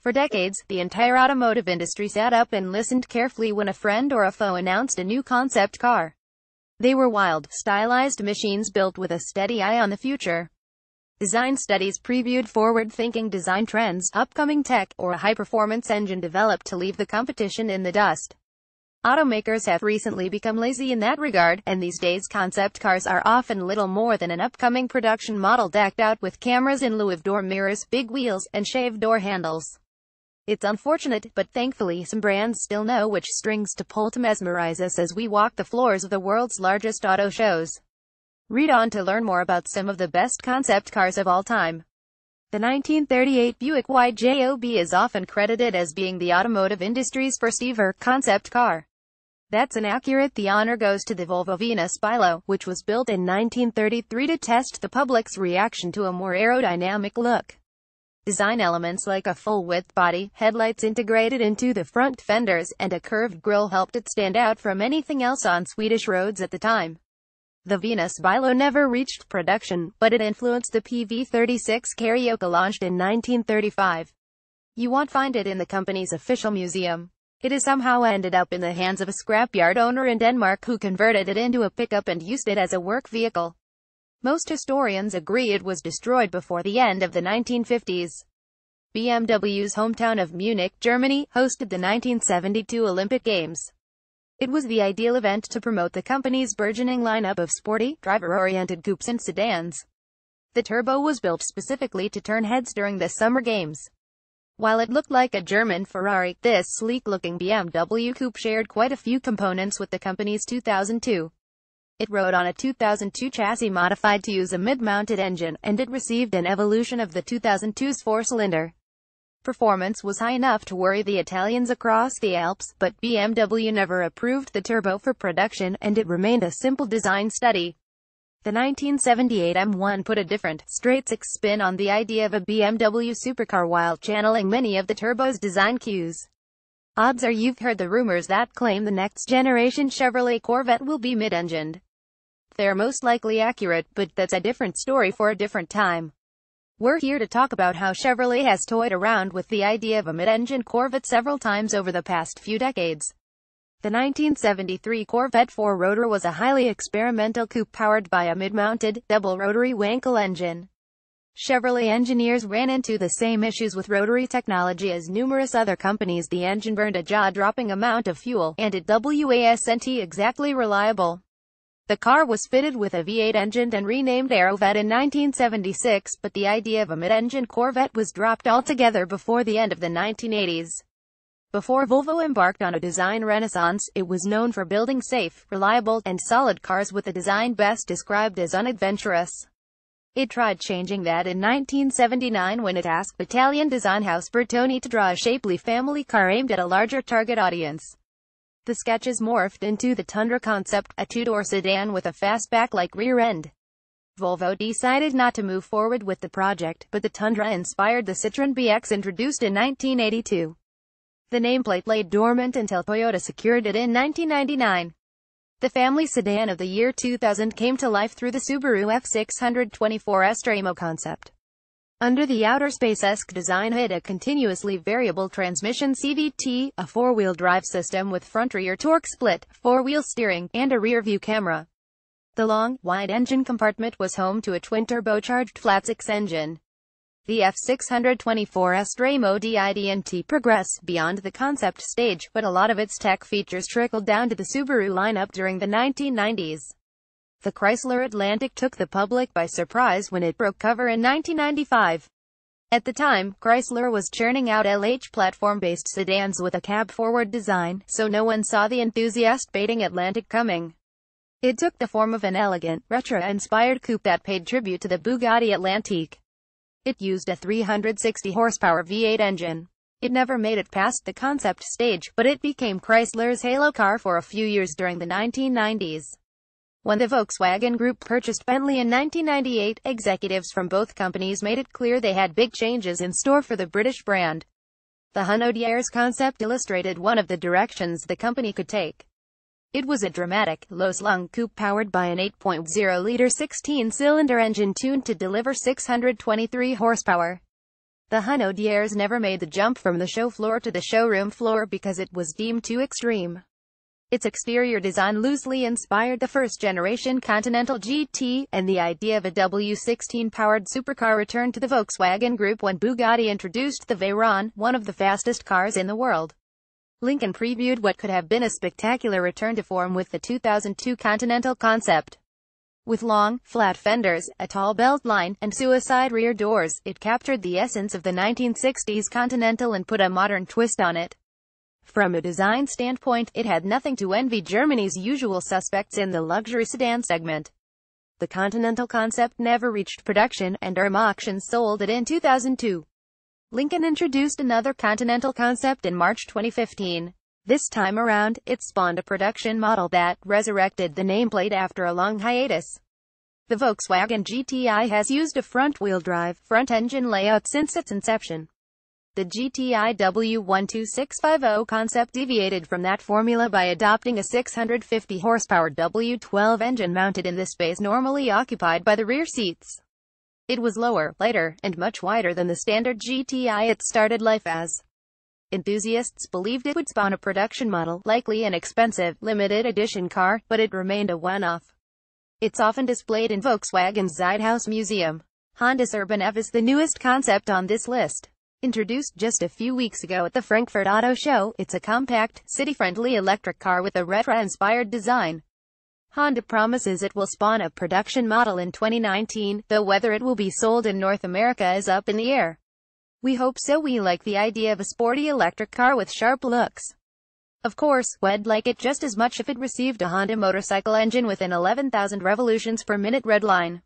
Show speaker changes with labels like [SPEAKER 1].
[SPEAKER 1] For decades, the entire automotive industry sat up and listened carefully when a friend or a foe announced a new concept car. They were wild, stylized machines built with a steady eye on the future. Design studies previewed forward-thinking design trends, upcoming tech, or a high-performance engine developed to leave the competition in the dust. Automakers have recently become lazy in that regard, and these days concept cars are often little more than an upcoming production model decked out with cameras in lieu of door mirrors, big wheels, and shaved door handles. It's unfortunate, but thankfully some brands still know which strings to pull to mesmerize us as we walk the floors of the world's largest auto shows. Read on to learn more about some of the best concept cars of all time. The 1938 Buick YJOB is often credited as being the automotive industry's first ever concept car. That's inaccurate. The honor goes to the Volvo Venus Bilo, which was built in 1933 to test the public's reaction to a more aerodynamic look. Design elements like a full-width body, headlights integrated into the front fenders, and a curved grille helped it stand out from anything else on Swedish roads at the time. The Venus Bilo never reached production, but it influenced the PV36 Carioca launched in 1935. You won't find it in the company's official museum. It has somehow ended up in the hands of a scrapyard owner in Denmark who converted it into a pickup and used it as a work vehicle. Most historians agree it was destroyed before the end of the 1950s. BMW's hometown of Munich, Germany, hosted the 1972 Olympic Games. It was the ideal event to promote the company's burgeoning lineup of sporty, driver-oriented coupes and sedans. The turbo was built specifically to turn heads during the Summer Games. While it looked like a German Ferrari, this sleek-looking BMW coupe shared quite a few components with the company's 2002. It rode on a 2002 chassis modified to use a mid-mounted engine, and it received an evolution of the 2002's four-cylinder. Performance was high enough to worry the Italians across the Alps, but BMW never approved the turbo for production, and it remained a simple design study. The 1978 M1 put a different, straight-six spin on the idea of a BMW supercar while channeling many of the turbo's design cues. Odds are you've heard the rumors that claim the next-generation Chevrolet Corvette will be mid-engined. They're most likely accurate, but that's a different story for a different time. We're here to talk about how Chevrolet has toyed around with the idea of a mid-engine Corvette several times over the past few decades. The 1973 Corvette 4-rotor was a highly experimental coupe powered by a mid-mounted, double-rotary Wankel engine. Chevrolet engineers ran into the same issues with rotary technology as numerous other companies. The engine burned a jaw-dropping amount of fuel, and it wasn't exactly reliable. The car was fitted with a V8 engine and renamed Aerovette in 1976, but the idea of a mid-engine Corvette was dropped altogether before the end of the 1980s. Before Volvo embarked on a design renaissance, it was known for building safe, reliable, and solid cars with a design best described as unadventurous. It tried changing that in 1979 when it asked Italian design house Bertone to draw a shapely family car aimed at a larger target audience. The sketches morphed into the Tundra concept, a two-door sedan with a fastback-like rear end. Volvo decided not to move forward with the project, but the Tundra inspired the Citroën BX introduced in 1982. The nameplate lay dormant until Toyota secured it in 1999. The family sedan of the year 2000 came to life through the Subaru F624 Estremo concept. Under the outer space-esque design hid a continuously variable transmission CVT, a four-wheel drive system with front-rear torque split, four-wheel steering, and a rear-view camera. The long, wide engine compartment was home to a twin-turbocharged flat-six engine. The F624 Estremo didn't progress beyond the concept stage, but a lot of its tech features trickled down to the Subaru lineup during the 1990s. The Chrysler Atlantic took the public by surprise when it broke cover in 1995. At the time, Chrysler was churning out LH platform-based sedans with a cab-forward design, so no one saw the enthusiast-baiting Atlantic coming. It took the form of an elegant, retro-inspired coupe that paid tribute to the Bugatti Atlantique. It used a 360-horsepower V8 engine. It never made it past the concept stage, but it became Chrysler's halo car for a few years during the 1990s. When the Volkswagen Group purchased Bentley in 1998, executives from both companies made it clear they had big changes in store for the British brand. The Hunnodiers concept illustrated one of the directions the company could take. It was a dramatic, low-slung coupe powered by an 8.0-liter 16-cylinder engine tuned to deliver 623 horsepower. The Honodiers never made the jump from the show floor to the showroom floor because it was deemed too extreme. Its exterior design loosely inspired the first-generation Continental GT, and the idea of a W16-powered supercar returned to the Volkswagen Group when Bugatti introduced the Veyron, one of the fastest cars in the world. Lincoln previewed what could have been a spectacular return to form with the 2002 Continental concept. With long, flat fenders, a tall beltline, and suicide rear doors, it captured the essence of the 1960s Continental and put a modern twist on it. From a design standpoint, it had nothing to envy Germany's usual suspects in the luxury sedan segment. The Continental concept never reached production, and Erm Auctions sold it in 2002. Lincoln introduced another Continental concept in March 2015. This time around, it spawned a production model that resurrected the nameplate after a long hiatus. The Volkswagen GTI has used a front-wheel drive, front-engine layout since its inception. The GTI W12650 concept deviated from that formula by adopting a 650-horsepower W12 engine mounted in the space normally occupied by the rear seats. It was lower, lighter, and much wider than the standard GTI it started life as. Enthusiasts believed it would spawn a production model, likely an expensive, limited edition car, but it remained a one-off. It's often displayed in Volkswagen's Zeithaus Museum. Honda's Urban F is the newest concept on this list. Introduced just a few weeks ago at the Frankfurt Auto Show, it's a compact, city-friendly electric car with a retro-inspired design. Honda promises it will spawn a production model in 2019, though whether it will be sold in North America is up in the air. We hope so. We like the idea of a sporty electric car with sharp looks. Of course, we'd like it just as much if it received a Honda motorcycle engine with an 11,000 revolutions per minute redline.